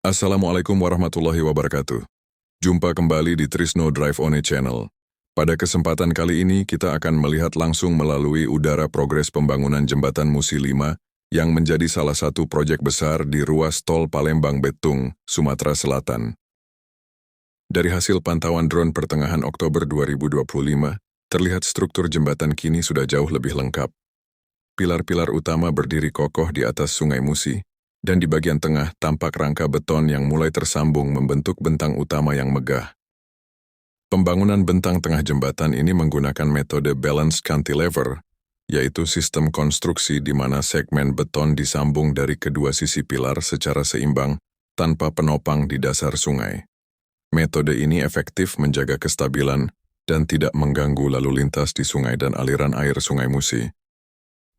Assalamualaikum warahmatullahi wabarakatuh. Jumpa kembali di Trisno Drive On Channel. Pada kesempatan kali ini kita akan melihat langsung melalui udara progres pembangunan jembatan Musi 5 yang menjadi salah satu proyek besar di ruas tol Palembang-Betung, Sumatera Selatan. Dari hasil pantauan drone pertengahan Oktober 2025, terlihat struktur jembatan kini sudah jauh lebih lengkap. Pilar-pilar utama berdiri kokoh di atas Sungai Musi, dan di bagian tengah tampak rangka beton yang mulai tersambung membentuk bentang utama yang megah. Pembangunan bentang tengah jembatan ini menggunakan metode balanced cantilever, yaitu sistem konstruksi di mana segmen beton disambung dari kedua sisi pilar secara seimbang tanpa penopang di dasar sungai. Metode ini efektif menjaga kestabilan dan tidak mengganggu lalu lintas di sungai dan aliran air Sungai Musi.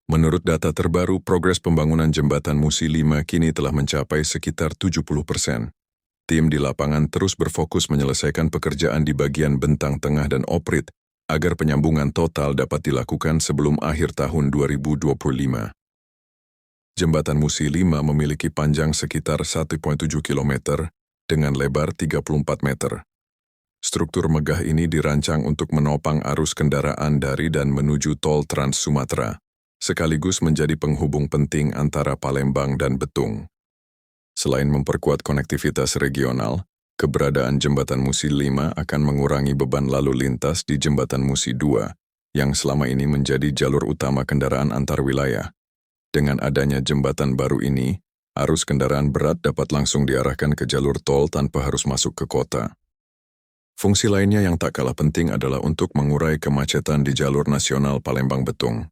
Menurut data terbaru, progres pembangunan jembatan Musi 5 kini telah mencapai sekitar 70%. Tim di lapangan terus berfokus menyelesaikan pekerjaan di bagian bentang tengah dan oprit, agar penyambungan total dapat dilakukan sebelum akhir tahun 2025. Jembatan Musi 5 memiliki panjang sekitar 1,7 km dengan lebar 34 meter. Struktur megah ini dirancang untuk menopang arus kendaraan dari dan menuju tol Trans Sumatera, sekaligus menjadi penghubung penting antara Palembang dan Betung. Selain memperkuat konektivitas regional, keberadaan jembatan Musi 5 akan mengurangi beban lalu lintas di jembatan Musi 2, yang selama ini menjadi jalur utama kendaraan antar wilayah. Dengan adanya jembatan baru ini, arus kendaraan berat dapat langsung diarahkan ke jalur tol tanpa harus masuk ke kota. Fungsi lainnya yang tak kalah penting adalah untuk mengurai kemacetan di jalur nasional Palembang-Betung.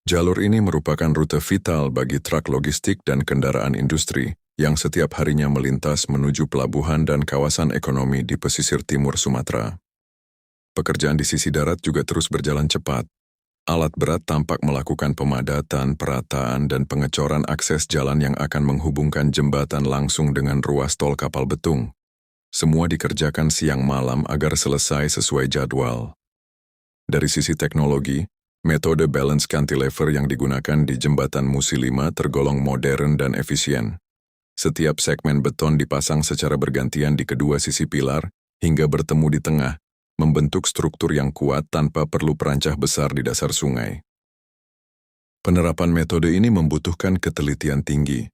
Jalur ini merupakan rute vital bagi truk logistik dan kendaraan industri yang setiap harinya melintas menuju pelabuhan dan kawasan ekonomi di pesisir timur Sumatera. Pekerjaan di sisi darat juga terus berjalan cepat. Alat berat tampak melakukan pemadatan, perataan, dan pengecoran akses jalan yang akan menghubungkan jembatan langsung dengan ruas tol Kapal Betung. Semua dikerjakan siang malam agar selesai sesuai jadwal. Dari sisi teknologi, metode balance cantilever yang digunakan di jembatan Musi 5 tergolong modern dan efisien. Setiap segmen beton dipasang secara bergantian di kedua sisi pilar hingga bertemu di tengah, membentuk struktur yang kuat tanpa perlu perancah besar di dasar sungai. Penerapan metode ini membutuhkan ketelitian tinggi.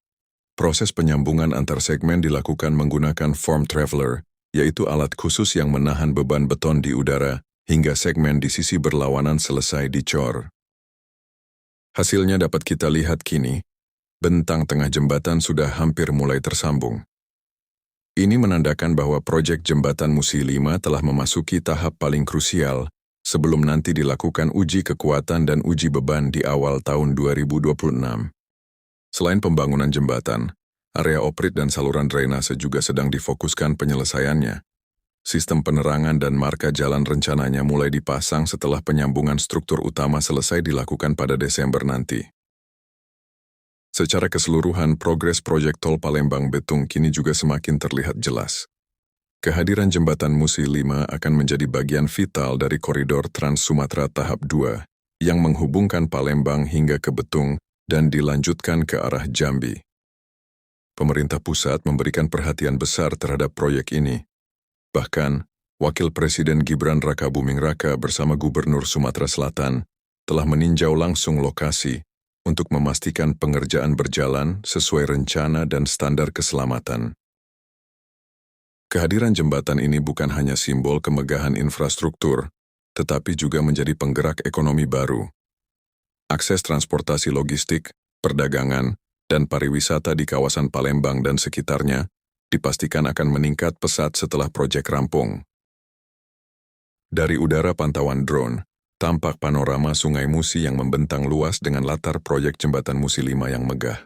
Proses penyambungan antar segmen dilakukan menggunakan form traveler, yaitu alat khusus yang menahan beban beton di udara hingga segmen di sisi berlawanan selesai dicor. Hasilnya dapat kita lihat kini, bentang tengah jembatan sudah hampir mulai tersambung. Ini menandakan bahwa proyek jembatan Musi 5 telah memasuki tahap paling krusial sebelum nanti dilakukan uji kekuatan dan uji beban di awal tahun 2026. Selain pembangunan jembatan, area oprit dan saluran drainase juga sedang difokuskan penyelesaiannya. Sistem penerangan dan marka jalan rencananya mulai dipasang setelah penyambungan struktur utama selesai dilakukan pada Desember nanti. Secara keseluruhan, progres proyek tol Palembang-Betung kini juga semakin terlihat jelas. Kehadiran jembatan Musi 5 akan menjadi bagian vital dari koridor Trans Sumatera tahap 2 yang menghubungkan Palembang hingga ke Betung dan dilanjutkan ke arah Jambi. Pemerintah pusat memberikan perhatian besar terhadap proyek ini. Bahkan, Wakil Presiden Gibran Rakabuming Raka bersama Gubernur Sumatera Selatan telah meninjau langsung lokasi untuk memastikan pengerjaan berjalan sesuai rencana dan standar keselamatan. Kehadiran jembatan ini bukan hanya simbol kemegahan infrastruktur, tetapi juga menjadi penggerak ekonomi baru. Akses transportasi logistik, perdagangan, dan pariwisata di kawasan Palembang dan sekitarnya dipastikan akan meningkat pesat setelah proyek rampung. Dari udara pantauan drone, tampak panorama Sungai Musi yang membentang luas dengan latar proyek jembatan Musi 5 yang megah.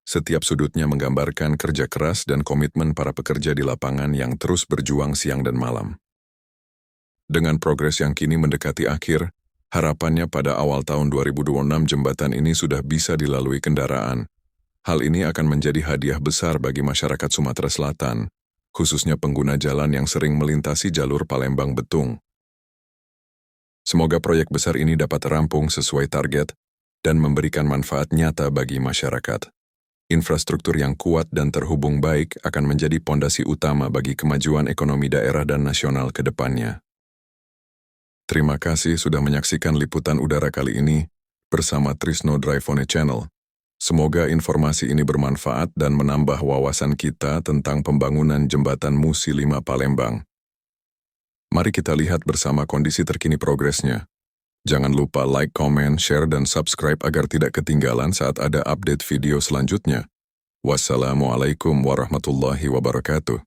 Setiap sudutnya menggambarkan kerja keras dan komitmen para pekerja di lapangan yang terus berjuang siang dan malam. Dengan progres yang kini mendekati akhir, harapannya pada awal tahun 2026 jembatan ini sudah bisa dilalui kendaraan. Hal ini akan menjadi hadiah besar bagi masyarakat Sumatera Selatan, khususnya pengguna jalan yang sering melintasi jalur Palembang-Betung. Semoga proyek besar ini dapat rampung sesuai target dan memberikan manfaat nyata bagi masyarakat. Infrastruktur yang kuat dan terhubung baik akan menjadi pondasi utama bagi kemajuan ekonomi daerah dan nasional ke depannya. Terima kasih sudah menyaksikan liputan udara kali ini bersama Trisno Drivone Channel. Semoga informasi ini bermanfaat dan menambah wawasan kita tentang pembangunan jembatan Musi 5 Palembang. Mari kita lihat bersama kondisi terkini progresnya. Jangan lupa like, comment, share, dan subscribe agar tidak ketinggalan saat ada update video selanjutnya. Wassalamualaikum warahmatullahi wabarakatuh.